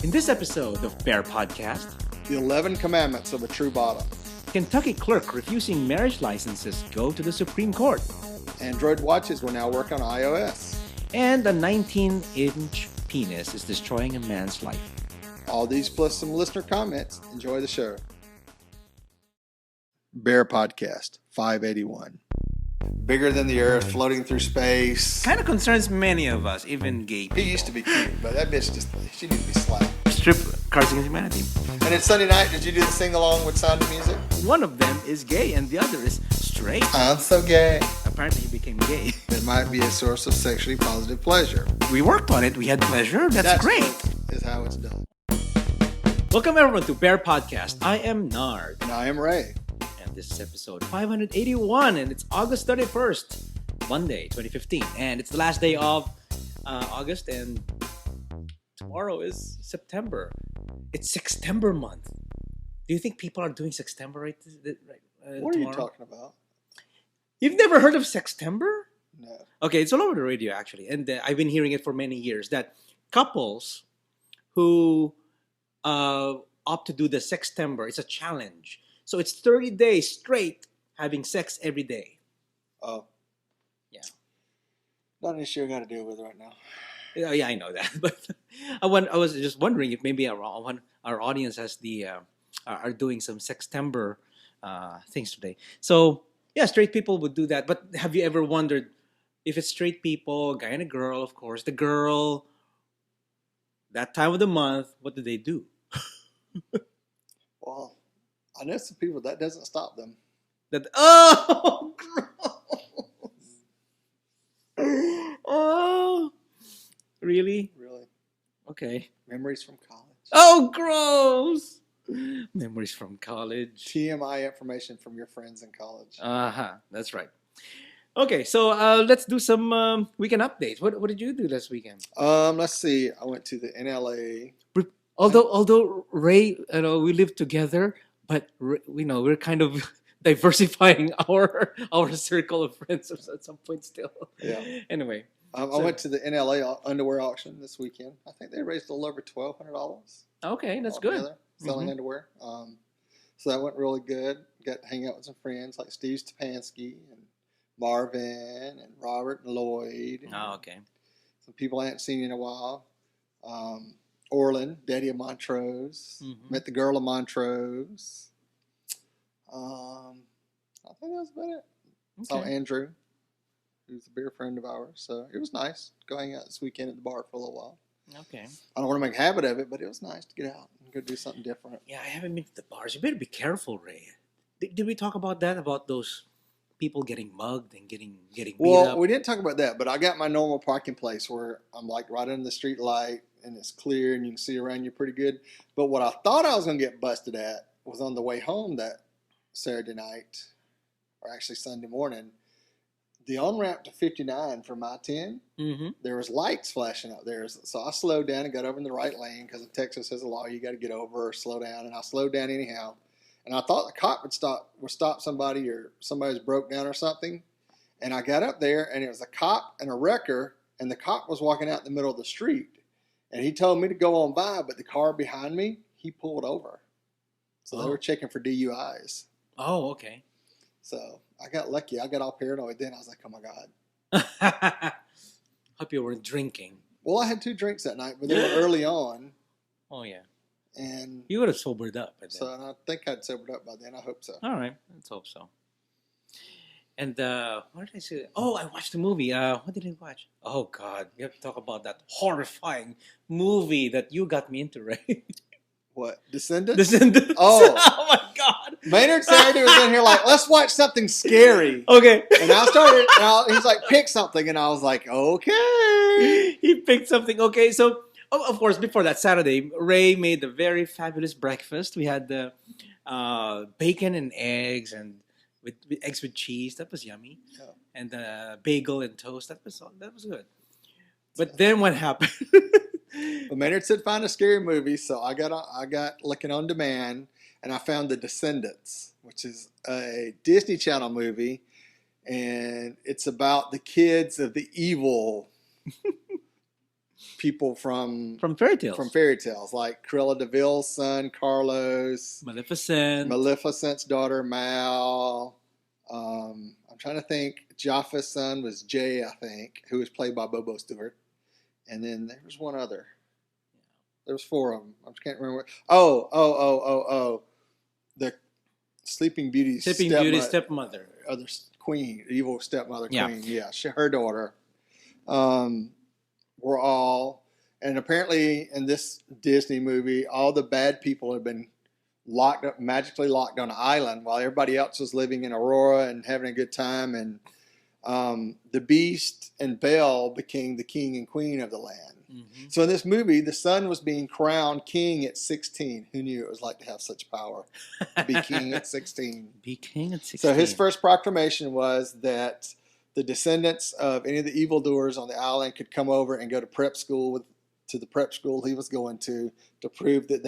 In this episode of BearPodcast, The 11 Commandments of a True Bottom. Kentucky clerk refusing marriage licenses go to the Supreme Court. Android watches will now work on iOS. And a 19-inch penis is destroying a man's life. All these plus some listener comments. Enjoy the show. BearPodcast 581. Bigger than the earth, floating through space. Kind of concerns many of us, even gay people. He used to be cute, but that bitch she needs to be slapped. Strip Cards Against Humanity. And then Sunday night, did you do the sing-along with Sound of Music? One of them is gay and the other is straight. I'm so gay. Apparently he became gay. It might be a source of sexually positive pleasure. We worked on it. We had pleasure. That's great. Is how it's done. Welcome everyone to Bear Podcast. I am Nard. And I am Ray. And this is episode 581 and it's August 31st, Monday, 2015. And it's the last day of August and tomorrow is September. It's Sextember month. Do you think people are doing Sextember right What are tomorrow? you talking about? You've never heard of Sextember? No. Okay, it's all over the radio actually. And I've been hearing it for many years that couples who opt to do the Sextember, it's a challenge. So it's 30 days straight having sex every day. Oh. Yeah. Not an issue I got to deal with right now. Yeah, I know that. But I was just wondering if maybe our audience has are doing some Sextember things today. So yeah, straight people would do that. But have you ever wondered if it's straight people, guy and a girl, of course, the girl, that time of the month, what do they do? Well, I know some people that doesn't stop them. Oh, gross. Oh, really? Really. Okay. Memories from college. Oh, gross. Memories from college. TMI information from your friends in college. That's right. Okay, so let's do some weekend updates. What did you do this weekend? Let's see. I went to the NLA. Although Ray, we live together, but we're kind of diversifying our circle of friends at some point still. Yeah. Anyway, I went to the NLA underwear auction this weekend. I think they raised a little over $1,200. Okay, that's good. Selling underwear. So that went really good. Got to hang out with some friends like Steve Stepanski and Marvin and Robert and Lloyd. And Okay. some people I hadn't seen in a while. Orland, Daddy of Montrose. Met the girl of Montrose. I think that was about it. Saw Andrew, who's a beer friend of ours. So it was nice. Go hang out this weekend at the bar for a little while. Okay. I don't want to make a habit of it, but it was nice to get out and go do something different. Yeah, I haven't been to the bars. You better be careful, Ray. Did we talk about that? About those people getting mugged and getting beat up? Well, we didn't talk about that, but I got my normal parking place where I'm like right under the street light and it's clear and you can see around you pretty good. But what I thought I was going to get busted at was on the way home that Saturday night, or actually Sunday morning. The on-ramp to 59 from I-10, there was lights flashing up there. So I slowed down and got over in the right lane because Texas has a law you got to get over or slow down. And I slowed down anyhow. And I thought the cop would stop somebody or somebody's broke down or something. And I got up there and it was a cop and a wrecker. And the cop was walking out in the middle of the street. And he told me to go on by, but the car behind me, he pulled over. So they were checking for DUIs. Oh, okay. So I got lucky. I got all paranoid then. I was like, oh, my God. Hope you weren't drinking. Well, I had 2 drinks that night, but they were early on. Oh, yeah. And you would have sobered up by then. So I think I'd sobered up by then. I hope so. All right. Let's hope so. And what did I say? Oh, I watched a movie. What did I watch? Oh, God. We have to talk about that horrifying movie that you got me into, Ray. What? Descendants? Descendants. Oh. Oh, my God. Maynard Saturday was in here like, let's watch something scary. Okay. And I started, he's like, pick something. And I was like, okay. He picked something. Okay, so, of course, before that Saturday, Ray made a very fabulous breakfast. We had the bacon and eggs and with eggs with cheese. That was yummy. Yeah. And bagel and toast. That was good. But then what happened? Well, Maynard said find a scary movie, so I got looking on demand, and I found The Descendants, which is a Disney Channel movie, and it's about the kids of the evil people from fairy tales. From fairy tales, like Cruella de Vil's son Carlos, Maleficent's daughter Mal. I'm trying to think. Jaffa's son was Jay, I think, who was played by Bobo Stewart, and then there was one other. There was 4 of them. I just can't remember. Oh, the Sleeping Beauty's stepmother. Other queen, evil stepmother Yeah. queen. Yeah, her daughter. Were all, and apparently in this Disney movie, all the bad people have been magically locked on an island while everybody else was living in Aurora and having a good time. And the Beast and Belle became the king and queen of the land. Mm-hmm. So in this movie, the son was being crowned king at 16. Who knew it was like to have such power? To be king at 16. Be king at 16. So his first proclamation was that the descendants of any of the evildoers on the island could come over and go to prep school to the prep school he was going to prove that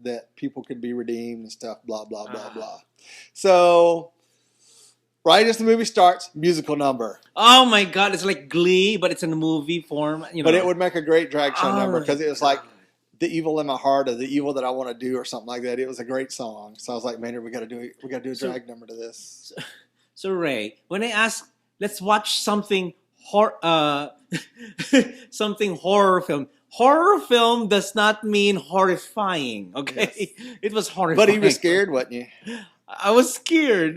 that people could be redeemed and stuff, blah, blah, blah, blah. So right as the movie starts, musical number. Oh my God, it's like Glee, but it's in a movie form. You know. But it would make a great drag show number because it was like the evil in my heart or the evil that I want to do or something like that. It was a great song. So I was like, man, we got to do a drag number to this. So Ray, when I ask, let's watch something something horror film. Horror film does not mean horrifying, okay? Yes. It was horrifying. But he was scared, wasn't you? I was scared.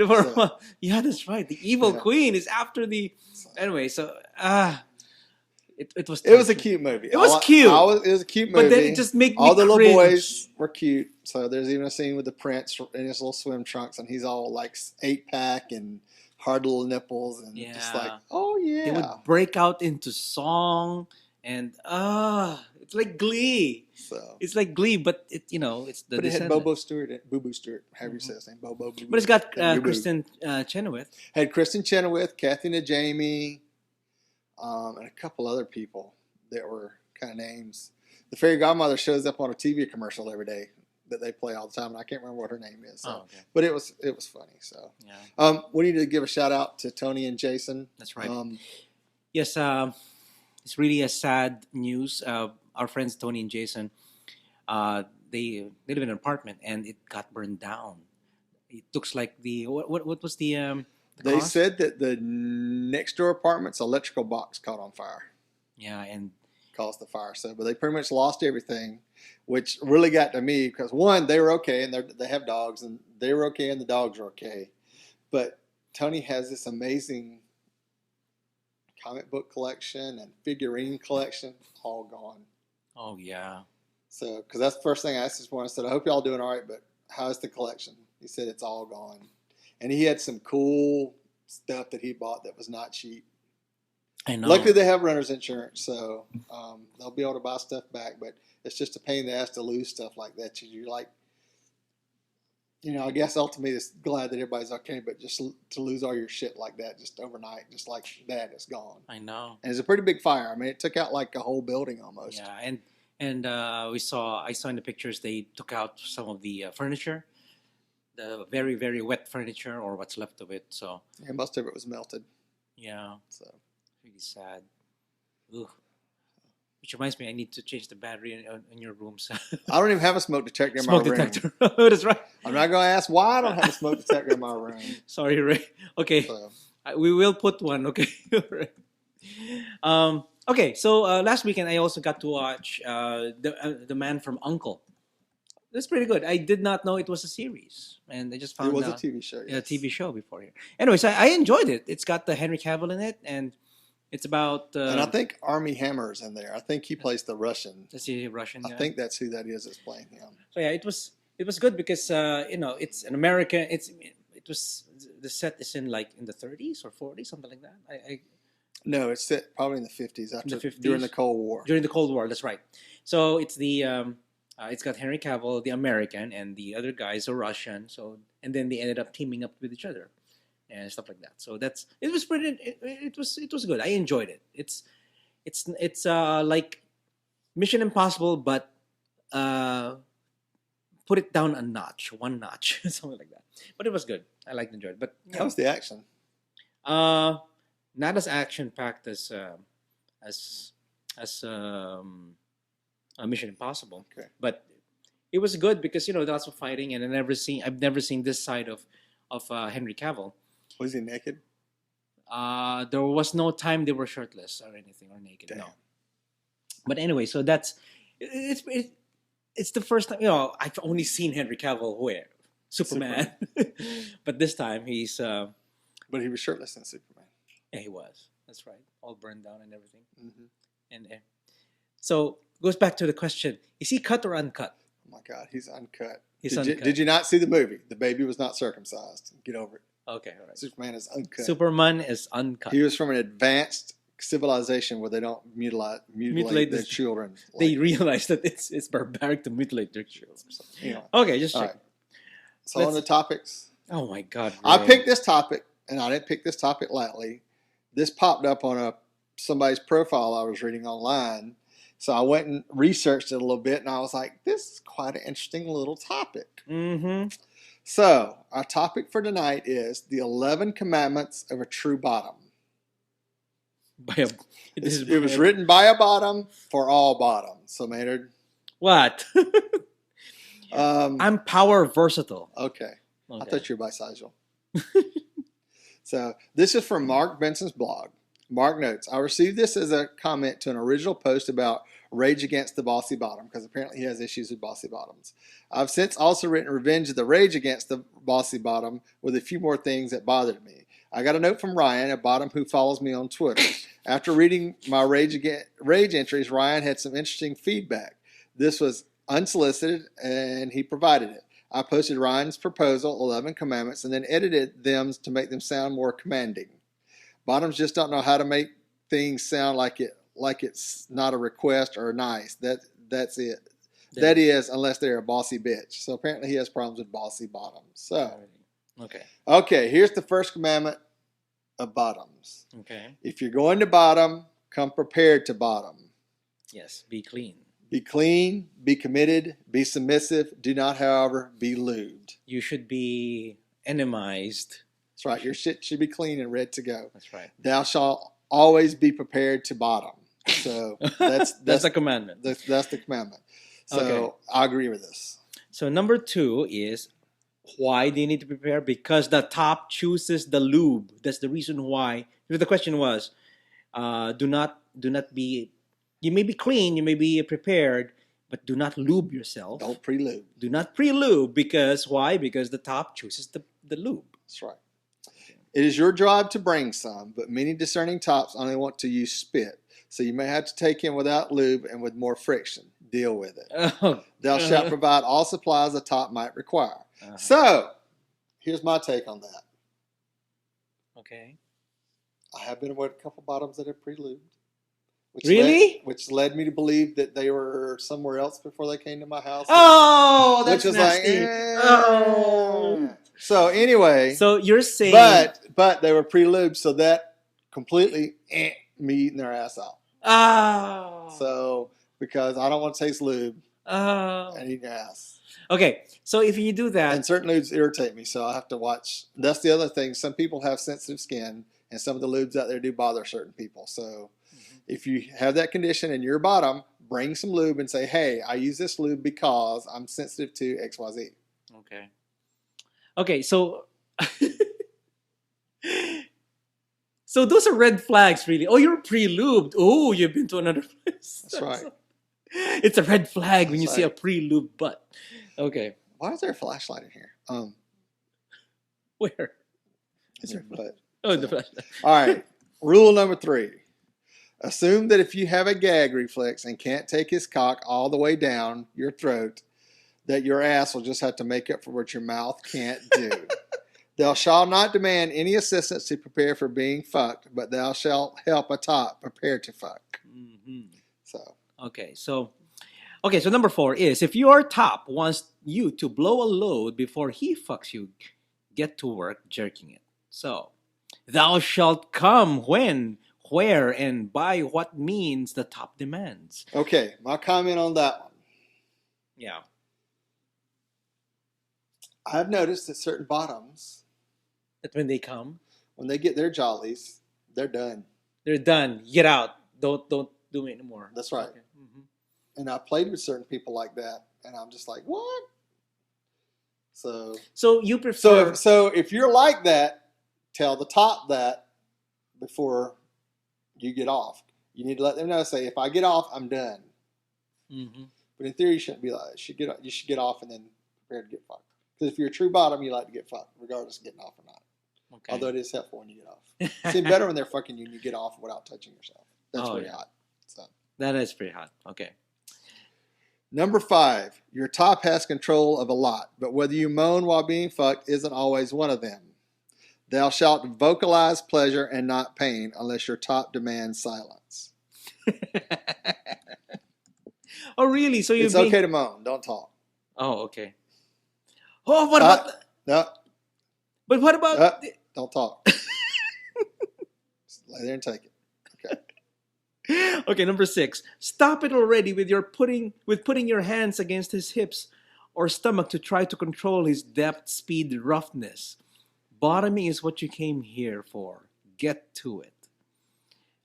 Yeah, that's right. The evil queen is after the... Anyway, so... It was... It was a cute movie. It was cute. It was a cute movie. But then it just made me all the cringe. Little boys were cute. So there's even a scene with the prince in his little swim trunks, and he's all like 8-pack and hard little nipples, and just like, oh yeah. They would break out into song, and it's like Glee. So it's like Glee, but it's the. But it had Boo Boo Stewart, however you say his name, Bobo. But it's got Kristen Chenoweth. Had Kristen Chenoweth, Kathy Najimy, and a couple other people that were kind of names. The fairy godmother shows up on a TV commercial every day that they play all the time, and I can't remember what her name is. So. Okay. But it was funny. So we need to give a shout out to Tony and Jason. That's right. Yes, it's really a sad news. Our friends Tony and Jason, they live in an apartment and it got burned down. It looks like what was the they cost? said that the next door apartment's electrical box caught on fire. Yeah, and caused the fire. So, but they pretty much lost everything, which really got to me because one, they were okay and they have dogs and they were okay and the dogs were okay, but Tony has this amazing comic book collection and figurine collection, all gone. Oh yeah. So, because that's the first thing I asked this morning. I said, I hope y'all doing all right, but how's the collection? He said it's all gone, and he had some cool stuff that he bought that was not cheap. I know. Luckily, they have renter's insurance, so they'll be able to buy stuff back. But it's just a pain in the ass to lose stuff like that. You're like, I guess ultimately it's glad that everybody's okay, but just to lose all your shit like that just overnight, just like that, it's gone. I know. And it's a pretty big fire. I mean, it took out like a whole building almost. Yeah, and I saw in the pictures they took out some of the furniture, the very, very wet furniture or what's left of it. So yeah, most of it was melted. Yeah. So really sad. Ugh. Which reminds me, I need to change the battery in your rooms. I don't even have a smoke detector in my room. Smoke detector. That's right. I'm not going to ask why I don't have a smoke detector in my room. Sorry, Ray. Okay. So. We will put one, okay? Okay, so last weekend I also got to watch The Man from U.N.C.L.E. That's pretty good. I did not know it was a series. And I just found it was a TV show. Yes. A TV show before here. Anyways, I enjoyed it. It's got the Henry Cavill in it, and it's about... and I think Armie Hammer's in there. I think he plays the Russian. Is he Russian? I think that's who that is that's playing him. So yeah, it was good because it's an American. The set is in like in the 30s or 40s, something like that. No, it's set probably in the 50s during the Cold War. During the Cold War, that's right. So it's it's got Henry Cavill, the American, and the other guys are Russian. So and then they ended up teaming up with each other and stuff like that. So it was pretty. It was good. I enjoyed it. It's like Mission Impossible, but put it down one notch, something like that. But it was good. I enjoyed it. But how was the action? Not as action packed as as Mission Impossible. Okay. But it was good because lots of fighting, and I've never seen this side of Henry Cavill. Was he naked? There was no time they were shirtless or anything or naked. Damn. No. But anyway, so it's the first time I've only seen Henry Cavill wear Superman, but this time he's But he was shirtless in Superman. yeah, he was. That's right, all burned down and everything. Mm-hmm. And so goes back to the question: is he cut or uncut? Oh my God, he's uncut. He's uncut. Did you not see the movie? The baby was not circumcised. Get over it. Okay, all right. Superman is uncut. Superman is uncut. He was from an advanced civilization where they don't mutilate their children. They realize that it's barbaric to mutilate their children. So, anyway. Okay, just check. Right. So on the topics. Oh my God! I picked this topic, and I didn't pick this topic lightly. This popped up on somebody's profile I was reading online. So I went and researched it a little bit, and I was like, this is quite an interesting little topic. Mm-hmm. So our topic for tonight is the 11 commandments of a true bottom. It was written by a bottom for all bottoms. So Maynard. What? I'm power versatile. Okay. I thought you were bisexual. So this is from Mark Benson's blog. Mark notes, I received this as a comment to an original post about Rage Against the Bossy Bottom, because apparently he has issues with bossy bottoms. I've since also written Revenge of the Rage Against the Bossy Bottom with a few more things that bothered me. I got a note from Ryan, a bottom who follows me on Twitter. After reading my rage entries, Ryan had some interesting feedback. This was unsolicited, and he provided it. I posted Ryan's proposal, 11 commandments, and then edited them to make them sound more commanding. Bottoms just don't know how to make things sound like it's not a request or nice. That's it. That is, unless they're a bossy bitch. So apparently he has problems with bossy bottoms. So okay, here's the first commandment of bottoms. Okay. If you're going to bottom, come prepared to bottom. Yes, be clean. Be clean, be committed, be submissive. Do not, however, be lewd. You should be enemized. That's right. Your shit should be clean and ready to go. That's right. Thou shalt always be prepared to bottom. So that's a commandment. That's the commandment. So I agree with this. So number 2 is, why do you need to prepare? Because the top chooses the lube. That's the reason why. The question was, do not be. You may be clean, you may be prepared, but do not lube yourself. Don't pre-lube. Do not pre-lube, because why? Because the top chooses the lube. That's right. It is your job to bring some, but many discerning tops only want to use spit. So you may have to take him without lube and with more friction. Deal with it. Thou shalt provide all supplies a top might require. So, here's my take on that. Okay. I have been with a couple bottoms that are pre-lubed. Which led me to believe that they were somewhere else before they came to my house. Oh, that's nasty. Oh. So anyway. So you're saying. But they were pre-lubed, so that completely me eating their ass out. Oh. So, because I don't want to taste lube and eat your ass. Okay, so if you do that. And certain lubes irritate me, so I have to watch. That's the other thing. Some people have sensitive skin, and some of the lubes out there do bother certain people. So, if you have that condition and you're bottom, bring some lube and say, hey, I use this lube because I'm sensitive to XYZ. Okay, so so those are red flags, really. Oh, you're pre-lubed. Oh, you've been to another place. That's right. It's a red flag when you see a pre-lubed butt. Okay. Why is there a flashlight in here? Where? Is there a butt? Oh, the flashlight. All right. Rule number 3. Assume that if you have a gag reflex and can't take his cock all the way down your throat, that your ass will just have to make up for what your mouth can't do. Thou shalt not demand any assistance to prepare for being fucked, but thou shalt help a top prepare to fuck. Mm-hmm. So number 4 is, if your top wants you to blow a load before he fucks you, get to work jerking it. So, thou shalt come when, where, and by what means the top demands. Okay, my comment on that one. Yeah. I've noticed that certain bottoms, that when they come, when they get their jollies, they're done. They're done. Get out. Don't do it anymore. That's right. Okay. Mm-hmm. And I played with certain people like that, and I'm just like, what? So you prefer? So if you're like that, tell the top that before you get off. You need to let them know. Say, if I get off, I'm done. Mm-hmm. But in theory, you shouldn't be like that. You should get off and then prepare to get fucked. Because if you're a true bottom, you like to get fucked, regardless of getting off or not. Okay. Although it is helpful when you get off. It seems better when they're fucking you and you get off without touching yourself. That's pretty hot. So. That is pretty hot. Okay. Number 5, your top has control of a lot, but whether you moan while being fucked isn't always one of them. Thou shalt vocalize pleasure and not pain unless your top demands silence. Oh, really? So it's okay to moan. Don't talk. Oh, okay. Oh, what about... No. But what about... Don't talk. Just lay there and take it. Okay. Okay, number 6. Stop it already with putting your hands against his hips or stomach to try to control his depth, speed, roughness. Bottoming is what you came here for. Get to it.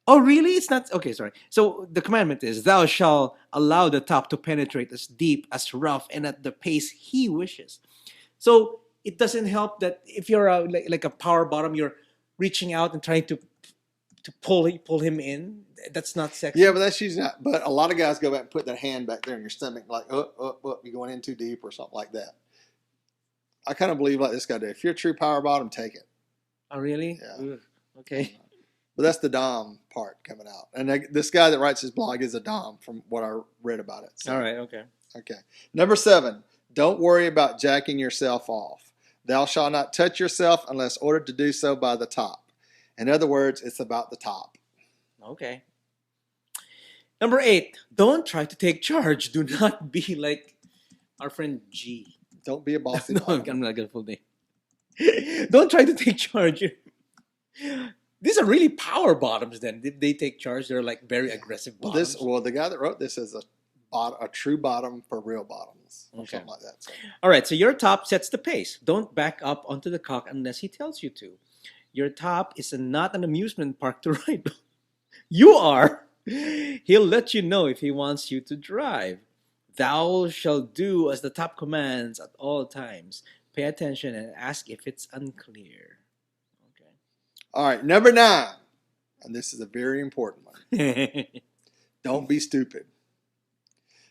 Oh, really? It's not... Okay, sorry. So the commandment is, thou shalt allow the top to penetrate as deep, as rough, and at the pace he wishes. So it doesn't help that if you're like a power bottom, you're reaching out and trying to pull him in. That's not sexy. Yeah, but that's usually not. But a lot of guys go back and put their hand back there in your stomach, like, you're going in too deep or something like that. I kind of believe like this guy did. If you're a true power bottom, take it. Oh, really? Yeah. Ugh, okay. But that's the Dom part coming out. And this guy that writes his blog is a Dom from what I read about it. So. All right, okay. Okay. Number 7, don't worry about jacking yourself off. Thou shalt not touch yourself unless ordered to do so by the top. In other words, it's about the top. Okay. Number 8, don't try to take charge. Do not be like our friend G. Don't be a bossy No, bottom. I'm not going to full name. Don't try to take charge. These are really power bottoms then. If they take charge, they're like very aggressive bottoms. Well, the guy that wrote this is a true bottom for real bottoms. Or something like that. So. All right, so your top sets the pace. Don't back up onto the cock unless he tells you to. Your top is not an amusement park to ride. You are. He'll let you know if he wants you to drive. Thou shalt do as the top commands at all times. Pay attention and ask if it's unclear. Okay. All right, number 9. And this is a very important one. Don't be stupid.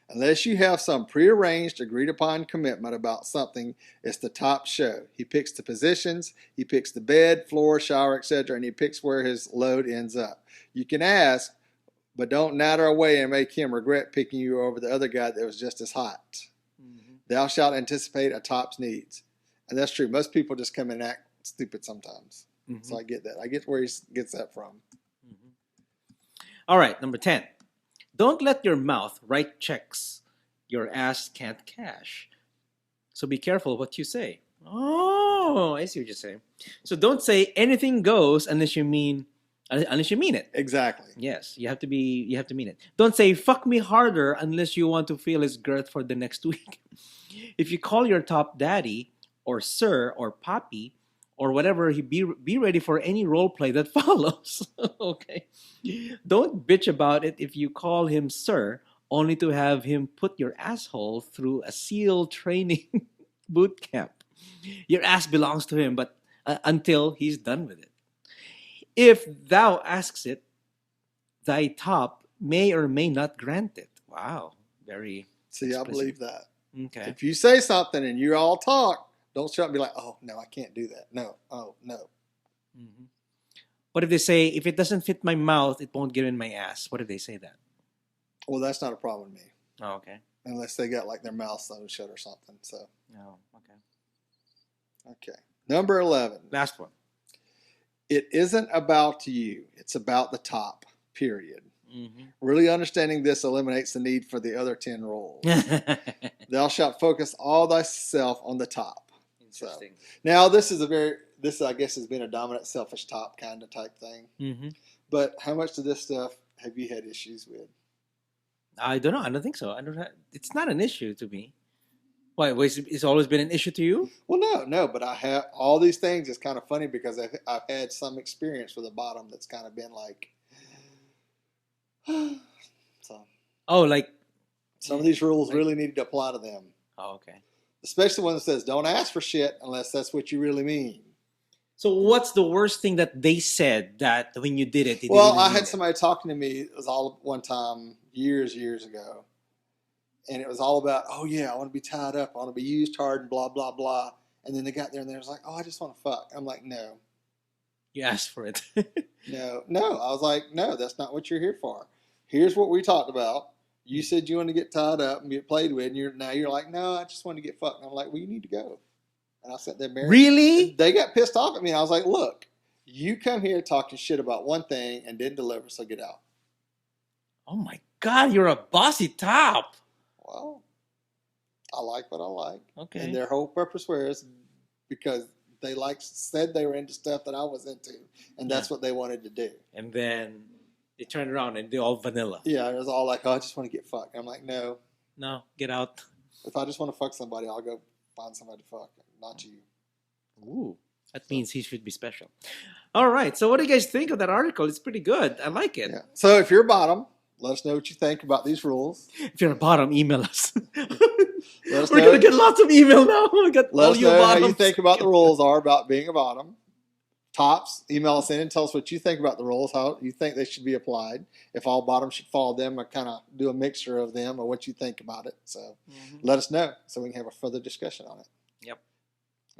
Unless you have some prearranged, agreed upon commitment about something, it's the top show. He picks the positions, he picks the bed, floor, shower, etc., and he picks where his load ends up. You can ask, but don't natter away and make him regret picking you over the other guy that was just as hot. Mm-hmm. Thou shalt anticipate a top's needs. And that's true. Most people just come and act stupid sometimes. Mm-hmm. So I get that. I get where he gets that from. Mm-hmm. All right, number 10. Don't let your mouth write checks your ass can't cash. So be careful what you say. Oh, I see what you're saying. So don't say anything goes unless you mean it. Exactly. Yes, you have to mean it. Don't say fuck me harder unless you want to feel his girth for the next week. If you call your top daddy or sir or poppy or whatever, be ready for any role play that follows. Okay. Don't bitch about it if you call him sir only to have him put your asshole through a SEAL training boot camp. Your ass belongs to him, but until he's done with it. If thou asks it, thy top may or may not grant it. Wow. Very See, explicit. I believe that. Okay. If you say something and you all talk, don't shut up and be like, oh, no, I can't do that. No. Oh, no. Mm-hmm. What if they say, if it doesn't fit my mouth, it won't get in my ass? What if they say that? Well, that's not a problem with me. Oh, okay. Unless they got like their mouth sewn shut or something. So. Oh, okay. Okay. Number 11. Last one. It isn't about you. It's about the top, period. Mm-hmm. Really understanding this eliminates the need for the other 10 roles. Thou shalt focus all thyself on the top. Interesting. So, now, this I guess has been a dominant, selfish top kind of type thing. Mm-hmm. But how much of this stuff have you had issues with? I don't know. I don't think so. It's not an issue to me. Why? It's always been an issue to you? Well, no. But I have all these things. It's kind of funny because I've had some experience with a bottom that's kind of been like, Oh, like Some of these rules like, really needed to apply to them. Oh, okay. Especially one that says, don't ask for shit unless that's what you really mean. So what's the worst thing that they said that when you did it, they Well, didn't I mean had it? somebody talking to me, it was all one time, years ago. And it was all about, oh yeah, I want to be tied up. I want to be used hard and blah, blah, blah. And then they got there and they was like, oh, I just want to fuck. I'm like, no. You asked for it. No. I was like, no, that's not what you're here for. Here's what we talked about. You said you want to get tied up and get played with, and now you're like, no, I just want to get fucked. And I'm like, well, you need to go. And I sat there, married. Really? They got pissed off at me. And I was like, look, you come here talking shit about one thing and didn't deliver, so get out. Oh my God, you're a bossy top. Well, I like what I like. Okay. And their whole purpose was because they said they were into stuff that I was into, and that's what they wanted to do. And then they turned around and they're all vanilla. Yeah, it was all like, oh, I just want to get fucked. I'm like, no, get out. if I just want to fuck somebody, I'll go find somebody to fuck, not you. Ooh, that means he should be special. All right. So what do you guys think of that article? It's pretty good. I like it. Yeah. So if you're bottom, let us know what you think about these rules. If you're a bottom, email us. Let us We're going to get lots of email now. We got Let all us you know bottoms. how you think about the rules are about being a bottom. Tops, email us in and tell us what you think about the rules, how you think they should be applied. If all bottoms should follow them, or kind of do a mixture of them, or what you think about it. So let us know so we can have a further discussion on it. Yep.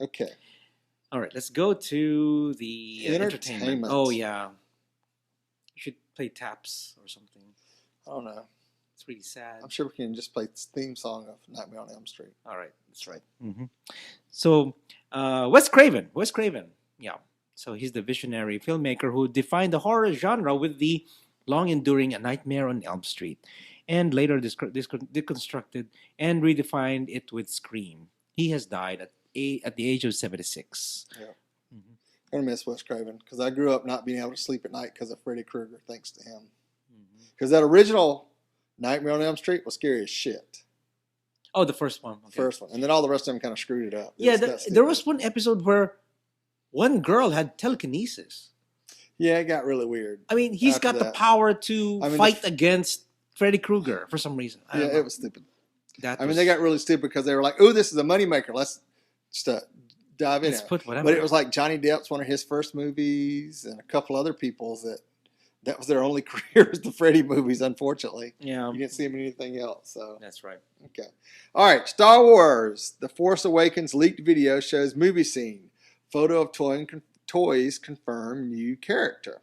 Okay. All right, let's go to the entertainment. Oh, yeah. You should play taps or something. I don't know. It's really sad. I'm sure we can just play the theme song of Nightmare on Elm Street. All right, that's right. Mm-hmm. So, Wes Craven. Yeah. So he's the visionary filmmaker who defined the horror genre with the long-enduring A Nightmare on Elm Street, and later deconstructed and redefined it with Scream. He has died at the age of 76. Yeah. I'm going to miss Wes Craven because I grew up not being able to sleep at night because of Freddy Krueger, thanks to him. Because that original Nightmare on Elm Street was scary as shit. Oh, the first one. Okay. First one. And then all the rest of them kind of screwed it up. Yeah, there was one episode where one girl had telekinesis. Yeah, it got really weird. I mean, he's got the power to fight against Freddy Krueger for some reason. Yeah, it was stupid. I mean, they got really stupid because they were like, oh, this is a moneymaker. Let's just dive in. Let's put whatever. But it was like Johnny Depp's one of his first movies and a couple other people's that was their only career was the Freddy movies, unfortunately. Yeah. You didn't see him in anything else. So that's right. Okay. All right. Star Wars The Force Awakens leaked video shows movie scene. Photo of toys confirm new character.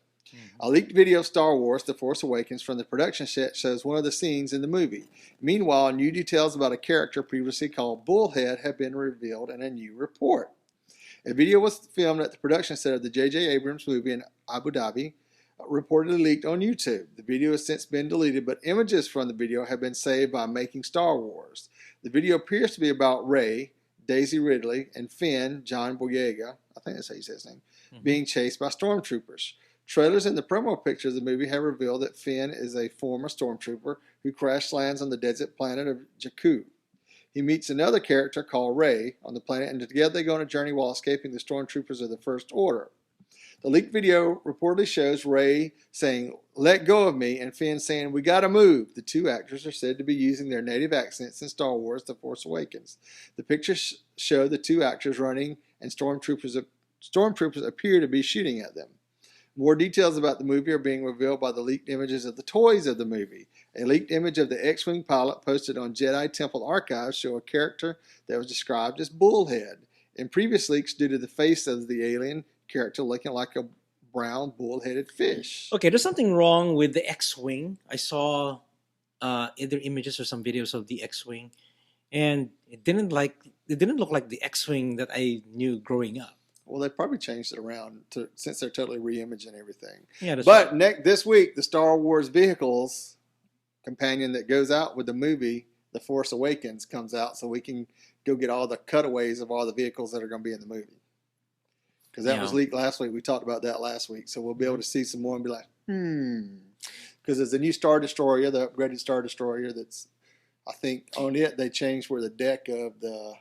A leaked video of Star Wars The Force Awakens from the production set shows one of the scenes in the movie. Meanwhile, new details about a character previously called Bullhead have been revealed in a new report. A video was filmed at the production set of the J.J. Abrams movie in Abu Dhabi, reportedly leaked on YouTube. The video has since been deleted, but images from the video have been saved by Making Star Wars. The video appears to be about Rey, Daisy Ridley, and Finn, John Boyega, I think that's how you say his name, being chased by stormtroopers. Trailers and the promo picture of the movie have revealed that Finn is a former stormtrooper who crash lands on the desert planet of Jakku. He meets another character called Rey on the planet, and together they go on a journey while escaping the stormtroopers of the First Order. The leaked video reportedly shows Rey saying, "Let go of me," and Finn saying, "We gotta move." The two actors are said to be using their native accents in Star Wars The Force Awakens. The pictures show the two actors running, and stormtroopers appear to be shooting at them. More details about the movie are being revealed by the leaked images of the toys of the movie. A leaked image of the X-Wing pilot posted on Jedi Temple Archives show a character that was described as Bullhead. In previous leaks, due to the face of the alien character looking like a brown bull-headed fish. Okay, there's something wrong with the X-Wing. I saw either images or some videos of the X-Wing, and it didn't look like the X-Wing that I knew growing up. Well, they probably changed it around since they're totally re-imaging everything. Yeah, that's but right. This week, the Star Wars Vehicles companion that goes out with the movie The Force Awakens comes out, so we can go get all the cutaways of all the vehicles that are going to be in the movie. Because that was leaked last week. We talked about that last week. So we'll be able to see some more and be like, Because there's a new Star Destroyer, the upgraded Star Destroyer that's, I think on it, they changed where the deck of the...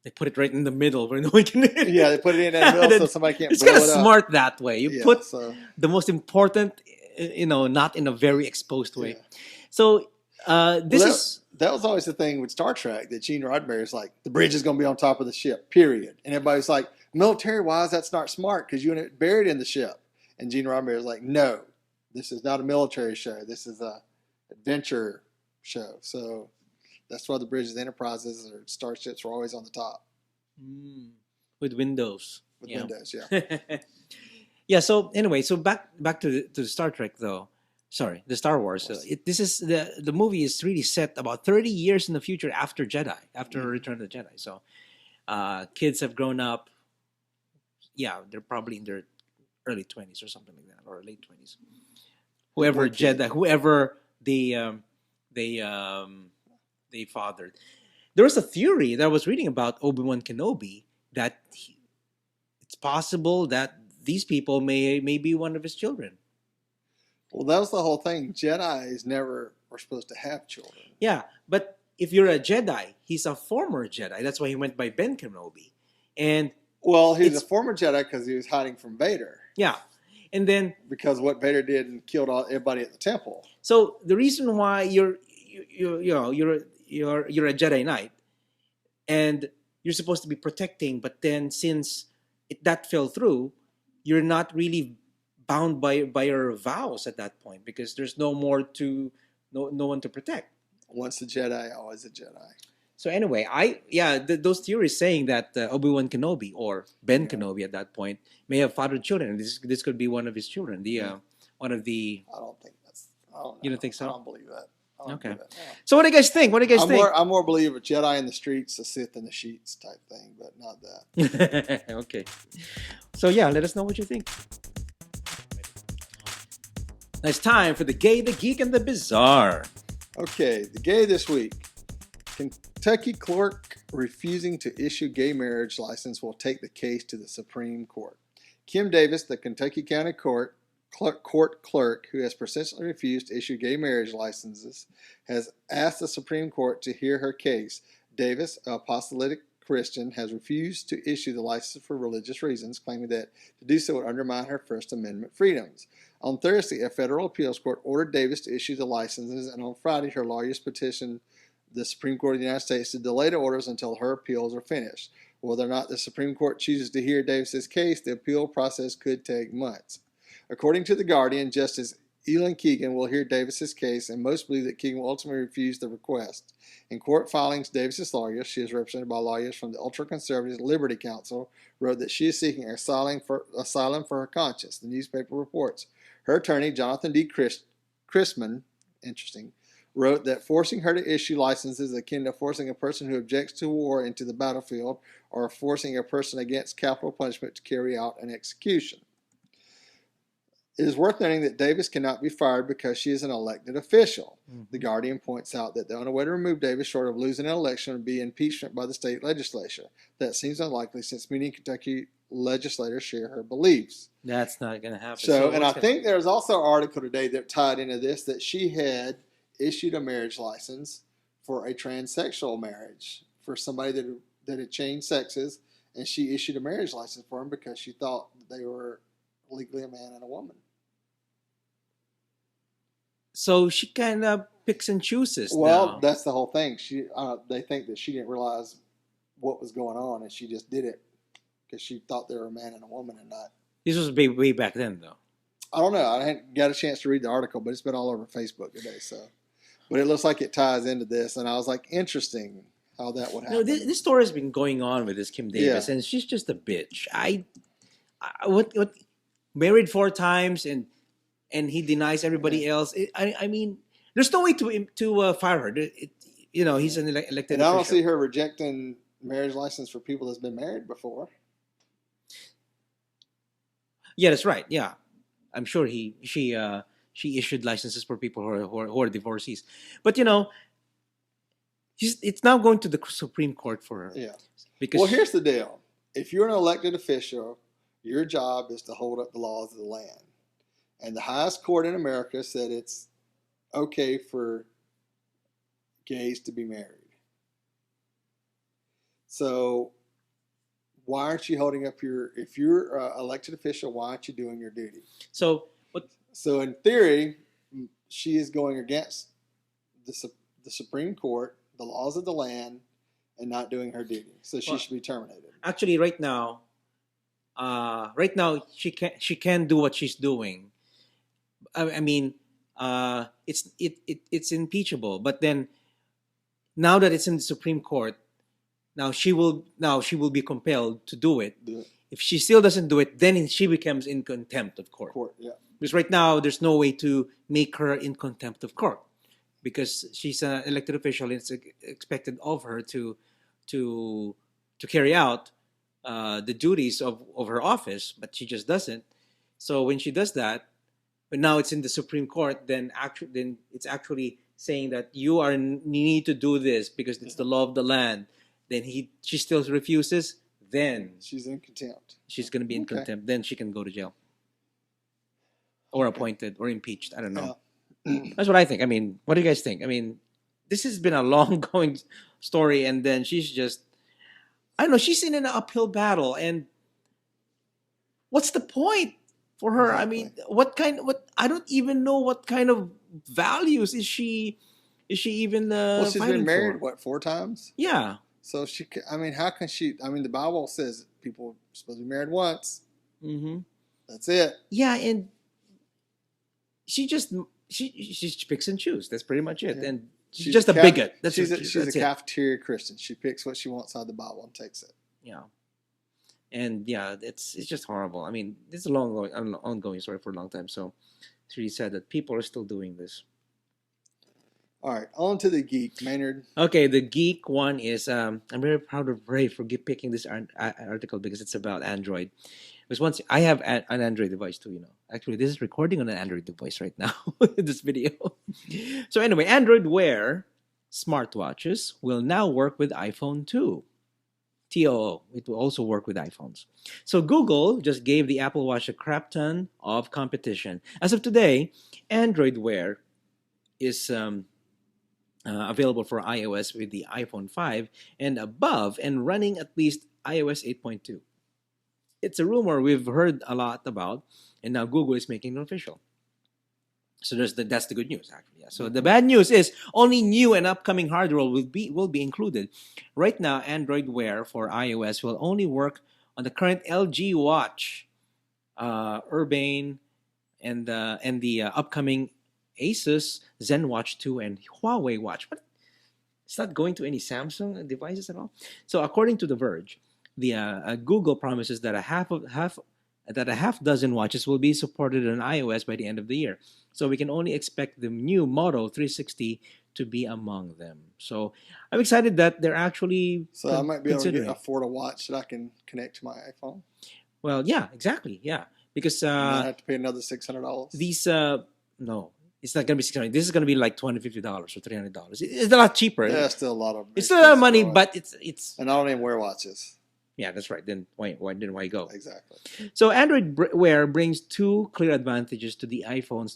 They put it right in the middle where no one can... Yeah, they put it in that middle so somebody can't blow it up. It's kind of smart that way. You put the most important, not in a very exposed way. Yeah. So This Well, is that was always the thing with Star Trek that Gene Roddenberry is like, the bridge is going to be on top of the ship, period. And everybody's like, military wise, that's not smart because you want it buried in the ship. And Gene Roddenberry is like, no, this is not a military show. This is a adventure show. So that's why the bridges, Enterprises, or starships were always on the top with windows. with Yeah. windows. Yeah. Yeah. So anyway, so back to the Star Trek though. Sorry, the Star Wars. This is the movie is really set about 30 years in the future after Jedi, after Return of the Jedi. So kids have grown up. Yeah, they're probably in their early 20s or something like that, or late 20s. Whoever Jedi, whoever they fathered. There was a theory that I was reading about Obi-Wan Kenobi that it's possible that these people may be one of his children. Well, that was the whole thing. Jedis never were supposed to have children. Yeah, but if you're a Jedi, he's a former Jedi. That's why he went by Ben Kenobi. And well, he's a former Jedi because he was hiding from Vader. Yeah, and then because what Vader did and killed everybody at the temple. So the reason why you're a Jedi Knight, and you're supposed to be protecting, but then since that fell through, you're not really bound by your vows at that point because there's no one to protect. Once a Jedi, always a Jedi. So anyway, those theories saying that Obi-Wan Kenobi or Ben Kenobi at that point may have fathered children. This could be one of his children. One of the. I don't think that's. I don't know. You don't think so? I don't believe that. Okay. That. So what do you guys think? I'm more believe a Jedi in the streets, a Sith in the sheets type thing, but not that. Okay. So let us know what you think. Now it's time for the gay, the geek, and the bizarre. Okay, the gay this week. Kentucky clerk refusing to issue gay marriage license will take the case to the Supreme Court. Kim Davis, the Kentucky County Court clerk who has persistently refused to issue gay marriage licenses, has asked the Supreme Court to hear her case. Davis, an apostolic Christian, has refused to issue the license for religious reasons, claiming that to do so would undermine her First Amendment freedoms. On Thursday, a federal appeals court ordered Davis to issue the licenses, and on Friday, her lawyers petitioned the Supreme Court of the United States to delay the orders until her appeals are finished. Whether or not the Supreme Court chooses to hear Davis's case, the appeal process could take months. According to The Guardian, Justice Elin Keegan will hear Davis's case, and most believe that Keegan will ultimately refuse the request. In court filings, Davis's lawyers, she is represented by lawyers from the ultra-conservative Liberty Council, wrote that she is seeking asylum for her conscience. The newspaper reports. Her attorney, Jonathan D. Chrisman, wrote that forcing her to issue licenses is akin to forcing a person who objects to war into the battlefield or forcing a person against capital punishment to carry out an execution. It is worth noting that Davis cannot be fired because she is an elected official. Mm-hmm. The Guardian points out that the only way to remove Davis short of losing an election would be impeachment by the state legislature. That seems unlikely since many Kentucky legislators share her beliefs. That's not going to happen. So I think there's also an article today that tied into this that she had issued a marriage license for a transsexual marriage for somebody that had changed sexes, and she issued a marriage license for him because she thought they were legally a man and a woman. So she kind of picks and chooses. Well, now. That's the whole thing. They think that she didn't realize what was going on, and she just did it because she thought they were a man and a woman and not. This was way back then, though. I don't know. I hadn't got a chance to read the article, but it's been all over Facebook today. But it looks like it ties into this, and I was like, interesting how that would happen. This story has been going on with this Kim Davis, and she's just a bitch. What married 4 times and he denies everybody else. I mean, there's no way to fire her. He's an elected official. And I don't see her rejecting marriage license for people that's been married before. Yeah, that's right. Yeah, I'm sure she issued licenses for people who are divorcees. But it's now going to the Supreme Court for her. Yeah. Because here's the deal: if you're an elected official, your job is to hold up the laws of the land. And the highest court in America said it's okay for gays to be married. So why aren't you holding up if you're an elected official, why aren't you doing your duty? So in theory, she is going against the Supreme Court, the laws of the land, and not doing her duty. So she should be terminated. Actually, right now she can do what she's doing. I mean, it's impeachable. But then now that it's in the Supreme Court, now she will be compelled to do it. If she still doesn't do it, then she becomes in contempt of court. Yeah. Because right now there's no way to make her in contempt of court because she's an elected official and it's expected of her to carry out the duties of her office, but she just doesn't. So when she does that, but now it's in the Supreme Court, then it's actually saying that you need to do this because it's the law of the land. Then she still refuses. Then she's in contempt. She's going to be in contempt. Then she can go to jail, or appointed, or impeached. I don't know. Yeah. That's what I think. I mean, what do you guys think? I mean, this has been a long-going story, and then she's just, I don't know, she's in an uphill battle, and what's the point for her? Exactly. I mean, I don't even know what kind of values is she even well, she's been married, for? 4 times? Yeah. So how can she, the Bible says people are supposed to be married once. Mm-hmm. That's it. Yeah, and she picks and chooses. That's pretty much it. Yeah. And she's just a bigot. She's a cafeteria Christian. She picks what she wants out of the Bible and takes it. Yeah. And yeah, it's just horrible. I mean, this is an ongoing story for a long time. So it's really sad that people are still doing this. All right, on to the geek, Maynard. Okay, the geek one is I'm very proud of Ray for picking this article because it's about Android. Because once I have an Android device too, you know. Actually, this is recording on an Android device right now. This video. So anyway, Android Wear smartwatches will now work with iPhone 2. TOO. It will also work with iPhones. So Google just gave the Apple Watch a crap ton of competition. As of today, Android Wear is available for iOS with the iPhone 5 and above and running at least iOS 8.2. It's a rumor we've heard a lot about, and now Google is making it official. So that's the good news, actually. Yeah. So the bad news is only new and upcoming hardware will be included. Right now, Android Wear for iOS will only work on the current LG Watch, Urbane, and the upcoming Asus ZenWatch 2 and Huawei Watch. But it's not going to any Samsung devices at all. So according to The Verge, the Google promises that a half dozen watches will be supported on iOS by the end of the year. So we can only expect the new Moto 360 to be among them. So I'm excited that they're actually. So I might be able to afford a watch that I can connect to my iPhone. Well, yeah, exactly, yeah, because I have to pay another $600. These no. It's not going to be $600. This is going to be like $250 or $300. It's a lot cheaper. Yeah, it's still a lot of. It's still a lot of money, but it's. And I don't even wear watches. Yeah, that's right. Then why go? Exactly. So Android Wear brings 2 clear advantages to the iPhone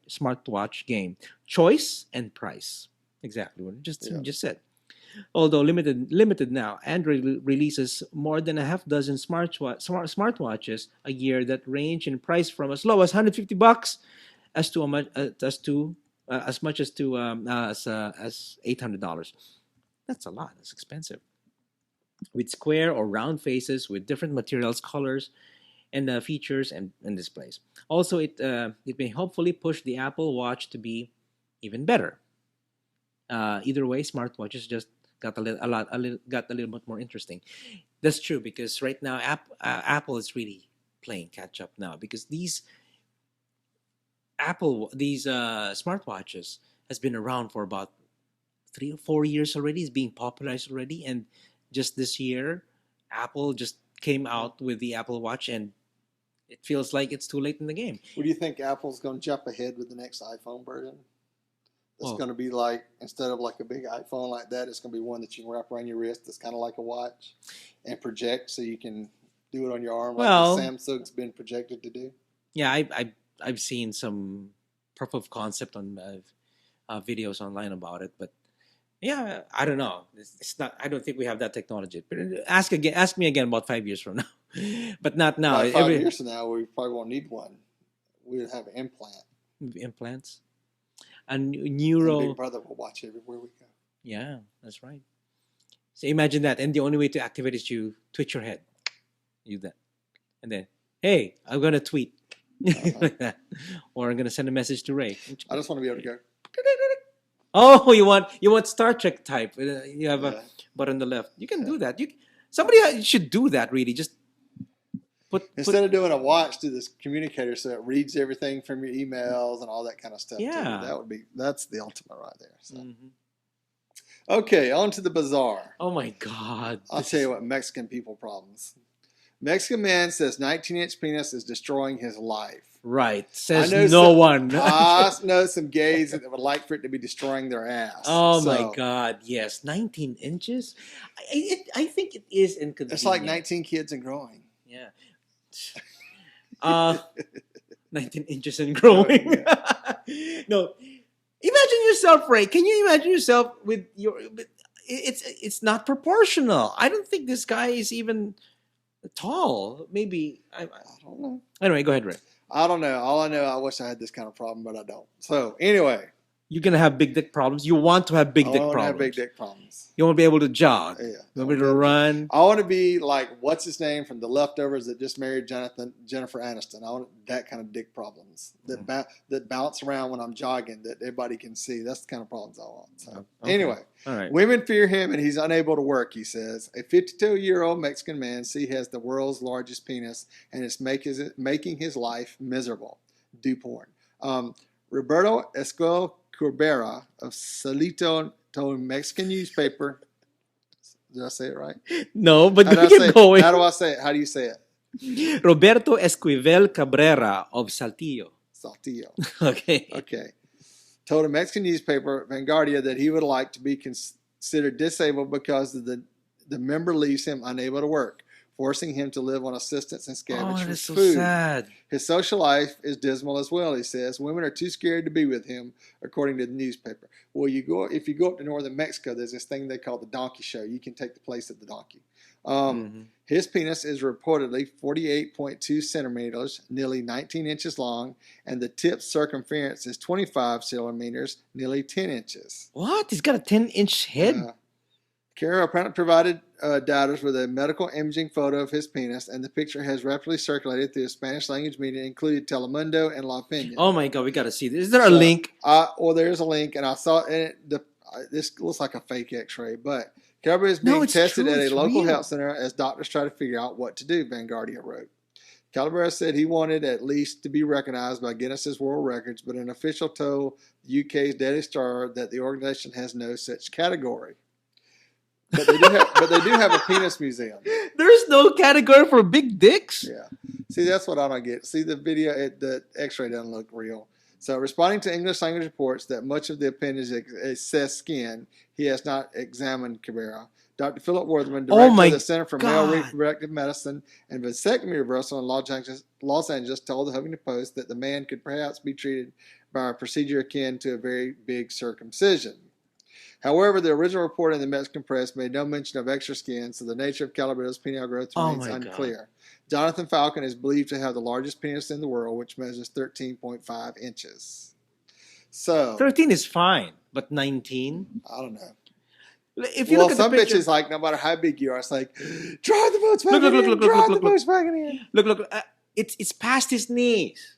smartwatch game: choice and price. Exactly what you just said. Although limited now, Android releases more than a half dozen smartwatches a year that range in price from as low as $150 as much as $800. That's a lot. That's expensive. With square or round faces with different materials, colors, and features and displays. Also, it may hopefully push the Apple Watch to be even better. Either way, smartwatches just got a little bit more interesting. That's true because right now Apple is really playing catch up now because these smartwatches has been around for about 3 or 4 years already. It's being popularized already, and just this year, Apple just came out with the Apple Watch, and it feels like it's too late in the game. What do you think Apple's going to jump ahead with the next iPhone version? It's going to be like, instead of like a big iPhone like that, it's going to be one that you can wrap around your wrist. It's kind of like a watch and project so you can do it on your arm like Samsung's been projected to do. Yeah, I've seen some proof of concept on videos online about it, but yeah, I don't know. It's not. I don't think we have that technology. But ask me again about 5 years from now, but not now. 5 years from now, we probably won't need one. We'll have an implant. Implants. And neuro. Big Brother will watch everywhere we go. Yeah, that's right. So imagine that, and the only way to activate is you twitch your head. You do that, and then, hey, I'm gonna tweet like that, or I'm gonna send a message to Ray. I just want to be able to go. Oh, you want Star Trek type? You have a button on the left. You can do that. Somebody should do that. Really, just instead of doing a watch to this communicator, so it reads everything from your emails and all that kind of stuff. Yeah, too. That's the ultimate right there. So. Mm-hmm. Okay, on to the bazaar. Oh my God! I'll tell you what, Mexican people problems. Mexican man says 19-inch penis is destroying his life. Right, says no one. I know some gays that would like for it to be destroying their ass. Oh my God, yes. 19 inches? I think it is inconvenient. It's like 19 kids and growing. Yeah. 19 inches and growing. No. Imagine yourself, Ray. Can you imagine yourself with your... It's not proportional. I don't think this guy is even tall. Maybe... I don't know. Anyway, go ahead, Ray. I don't know. All I know, I wish I had this kind of problem, but I don't. So, anyway. You're going to have big dick problems. You want to have big dick problems. I want to have big dick problems. You want to be able to jog. Yeah. You want to be able to run. I want to be like, what's his name from The Leftovers that just married Jennifer Aniston. I want that kind of dick problems that bounce around when I'm jogging that everybody can see. That's the kind of problems I want. So, Anyway. All right. Women fear him and he's unable to work, he says. A 52-year-old Mexican man he has the world's largest penis and it's making his life miserable. Do porn. Roberto Esco Corbera of Salito told Mexican newspaper. Did I say it right? No, but keep going. How do I say it? How do you say it? Roberto Esquivel Cabrera of Saltillo. Okay. Told a Mexican newspaper, Vanguardia, that he would like to be considered disabled because the member leaves him unable to work, forcing him to live on assistance and scavenge for so food. Sad. His social life is dismal as well, he says. Women are too scared to be with him, according to the newspaper. Well, if you go up to northern Mexico, there's this thing they call the donkey show. You can take the place of the donkey. His penis is reportedly 48.2 centimeters, nearly 19 inches long, and the tip circumference is 25 centimeters, nearly 10 inches. What? He's got a 10-inch head? Carrera apparently provided doubters with a medical imaging photo of his penis, and the picture has rapidly circulated through the Spanish language media, including Telemundo and La Peña. Oh my God, we got to see this. Is there a link? There's a link, and I saw it. This looks like a fake X-ray, but Carrera is being tested at a local health center as doctors try to figure out what to do, Vanguardia wrote. Cabrera said he wanted at least to be recognized by Guinness's World Records, but an official told the UK's Daily Star that the organization has no such category. But they do have a penis museum. There's no category for big dicks? Yeah. See, that's what I don't get. See, the video, the x-ray doesn't look real. So, responding to English language reports that much of the appendage is excess skin, he has not examined Cabrera. Dr. Philip Worthman, director of the Center for Male Reproductive Medicine and Vasectomy Reversal in Los Angeles, told the Huffington Post that the man could perhaps be treated by a procedure akin to a very big circumcision. However, the original report in the Mexican press made no mention of extra skin, so the nature of Calabrato's penile growth remains unclear. God. Jonathan Falcon is believed to have the largest penis in the world, which measures 13.5 inches. So 13 is fine, but 19? I don't know. If you look at some the picture, bitches, like, no matter how big you are, it's like, drive the boats back in, drive the boats back in. Look, it's past his knees.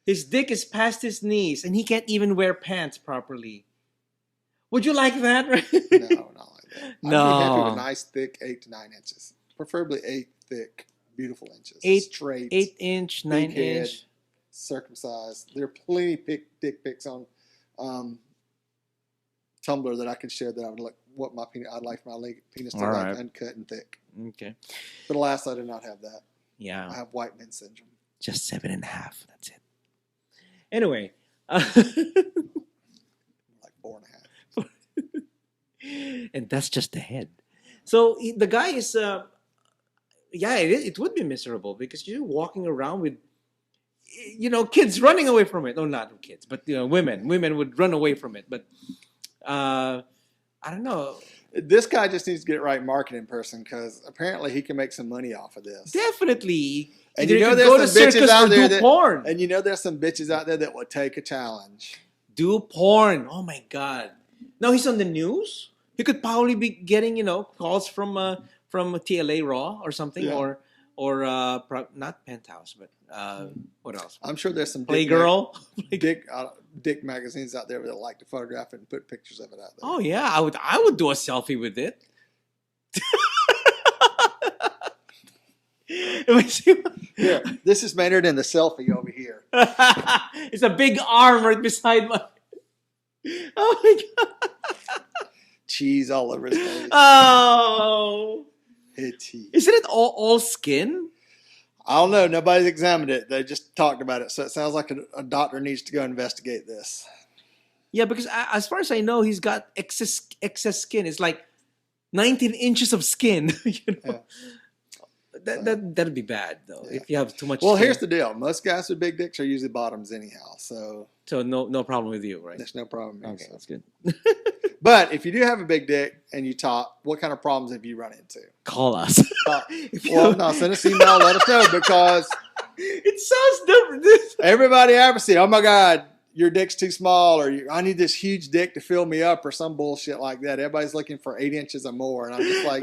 His dick is past his knees, and he can't even wear pants properly. Would you like that? No, not like that. I'd be happy with a nice, thick 8 to 9 inches. Preferably 8 thick, beautiful inches. 8 inch, 9 inch. Circumcised. There are plenty of dick pics on Tumblr that I could share that I would look what my penis. I'd like my penis to look uncut and thick. Okay. But alas, I do not have that. Yeah. I have white man syndrome. Just 7.5. That's it. Anyway. Like 4.5. And that's just the head. So the guy is, it would be miserable because you're walking around with, kids running away from it. No, not kids, but women. Women would run away from it. But I don't know. This guy just needs to get it right marketing person because apparently he can make some money off of this. Definitely. And there's some bitches out there that, and there's some bitches out there that would take a challenge. do porn. Oh my God! Now he's on the news. He could probably be getting calls from TLA Raw or something, Yeah. or not Penthouse, but what else? I'm sure there's some Playgirl. dick magazines out there that like to photograph it and put pictures of it out there. Oh yeah, I would do a selfie with it. Here, this is Maynard in the selfie over here. It's a big arm right beside my. Oh my God! Cheese all over his face. Oh, Itchy. isn't it all skin? I don't know. Nobody's examined it. They just talked about it. So it sounds like a doctor needs to go investigate this. Yeah, because as far as I know, he's got excess skin. It's like 19 inches of skin. Yeah. That'd be bad though if you have too much. Well, skin. here's the deal. Most guys with big dicks are usually bottoms anyhow. So no problem with you, right? there's no problem. Okay, so. that's good. But if you do have a big dick and you top, what kind of problems have you run into? Call us. Well, no, send us an email. Let us know because it sounds different. Everybody ever see, oh my God, your dick's too small, or I need this huge dick to fill me up, or some bullshit like that. Everybody's looking for 8 inches or more, and I'm just like,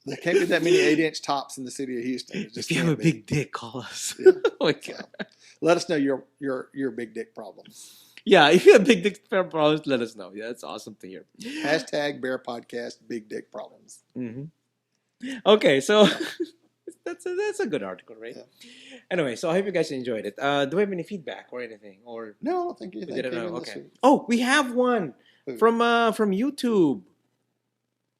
there can't be that many 8-inch tops in the city of Houston. If you have a big dick, call us. Yeah. Oh my God. So, let us know your big dick problems. Yeah, if you have big dick problems, let us know. Yeah, that's awesome to hear. Hashtag BearPodcast big dick problems. Mm-hmm. Okay, so that's a good article, right? Yeah. Anyway, so I hope you guys enjoyed it. Do we have any feedback or anything? Or No, I don't think anything we didn't came know. in this Okay. week. Oh, we have one Who? from YouTube.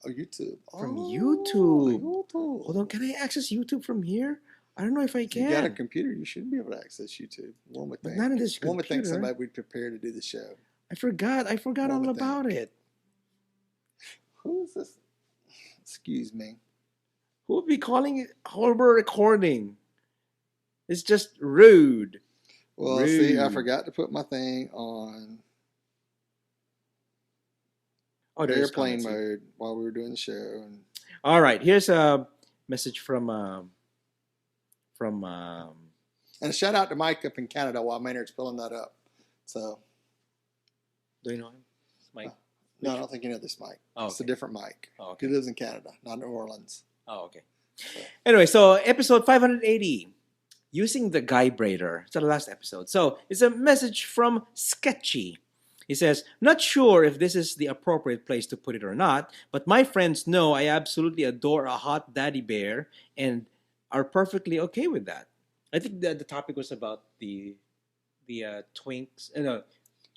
Oh, YouTube. From Oh, YouTube. YouTube. Hold on, can I access YouTube from here? I don't know if I If you can. got a computer, you should be able to access YouTube. One would But think. not on this One would think computer. somebody would prepare to do the show. I forgot One all would about it. Who is this? Excuse me. Who would be calling it horrible recording? It's just rude. Well, see, I forgot to put my thing on airplane mode while we were doing the show. And all right, here's a message from and a shout out to Mike up in Canada while Maynard's filling that up. So, do you know him? Mike? No, I don't think you know this Mike. Oh, It's a okay. different Mike. Oh, okay. He lives in Canada, not New Orleans. Oh, okay. Anyway, so episode 580, using the guy braider. It's the last episode. So it's a message from Sketchy. He says, not sure if this is the appropriate place to put it or not, but my friends know I absolutely adore a hot daddy bear and are perfectly okay with that. I think the topic was about the twinks. No,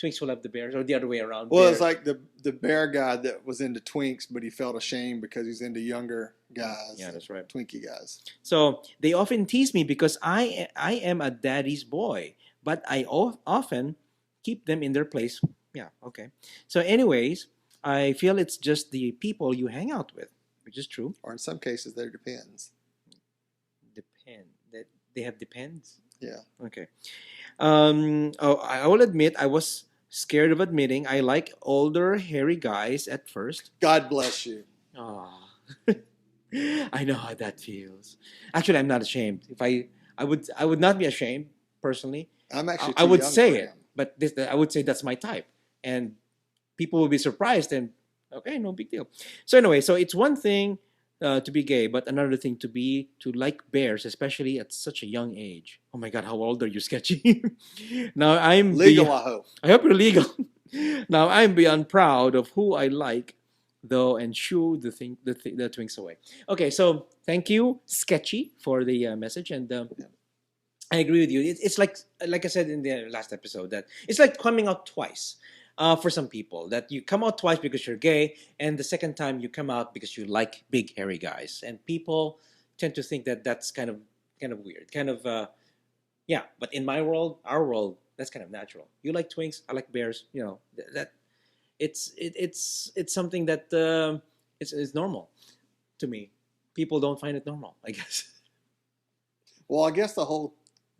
twinks will have the bears, or the other way around. Well, bear. it's like the bear guy that was into twinks, but he felt ashamed because he's into younger guys. Yeah, that's right. Twinkie guys. So they often tease me because I am a daddy's boy, but I often keep them in their place. Yeah, okay. So anyways, I feel it's just the people you hang out with, which is true. Or in some cases, there depends. Depend. That they have depends. Yeah. Okay. I will admit I was scared of admitting I like older hairy guys at first. God bless you. Oh. I know how that feels. Actually, I'm not ashamed. If I would not be ashamed personally. I'm actually. I would young say for it, him. but I would say that's my type, and people will be surprised. And okay, no big deal. So anyway, so it's one thing to be gay, but another thing to like bears, especially at such a young age. Oh my God, how old are you, Sketchy? Now I'm Legal, I hope. I hope you're legal. Now I'm beyond proud of who I like, though, and shoo the twinks away. Okay, so thank you, Sketchy, for the message, and I agree with you. It's like I said in the last episode, that it's like coming out twice. For some people, that you come out twice because you're gay, and the second time you come out because you like big hairy guys, and people tend to think that that's kind of weird, yeah. But in my world, our world, that's kind of natural. You like twinks, I like bears. You know that it's something that it's normal to me. People don't find it normal, I guess. Well, I guess the whole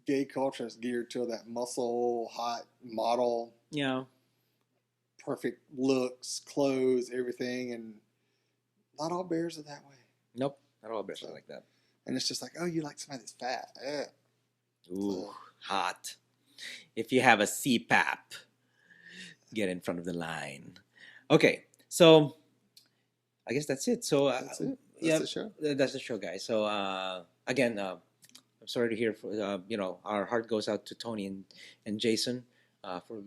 gay culture is geared to that muscle, hot model. Yeah. Perfect looks, clothes, everything, and not all bears are that way. Nope, not all bears are like that. And it's just like, oh, you like somebody that's fat. Ugh. Ooh, hot. If you have a CPAP, get in front of the line. Okay, so I guess that's it. So That's it. yeah, That's the show. that's the show, guys. So again, I'm sorry to hear. Our heart goes out to Tony and Jason for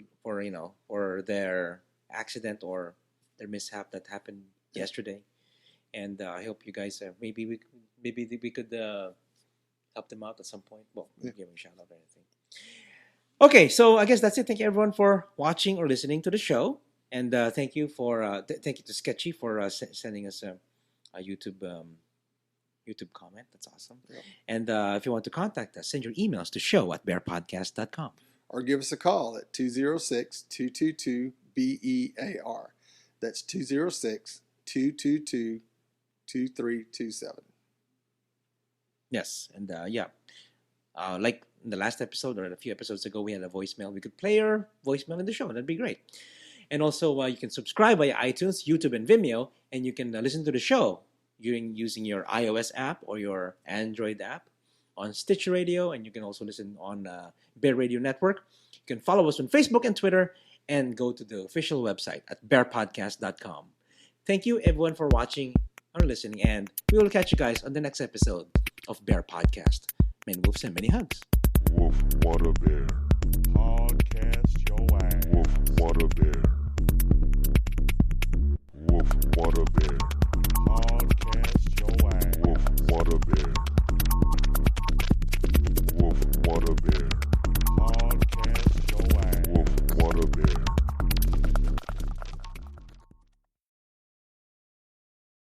for their accident or their mishap that happened yesterday. And I hope you guys maybe we could help them out at some point. Well, Yeah. give them a shout out or anything. Okay, so I guess that's it. Thank you everyone for watching or listening to the show, and thank you thank you to Sketchy for sending us a YouTube comment. That's awesome. Yep. And if you want to contact us, send your emails to show@bearpodcast.com. Or give us a call at 206-222-BEAR. That's 206-222-2327. Yes, and like in the last episode or a few episodes ago, we had a voicemail. We could play your voicemail in the show. That'd be great. And also, you can subscribe via iTunes, YouTube, and Vimeo, and you can listen to the show using your iOS app or your Android app on Stitcher Radio, and you can also listen on Bear Radio Network. You can follow us on Facebook and Twitter, and go to the official website at bearpodcast.com. Thank you, everyone, for watching or listening, and we will catch you guys on the next episode of Bear Podcast. Many wolves and many hugs. Wolf, what a bear.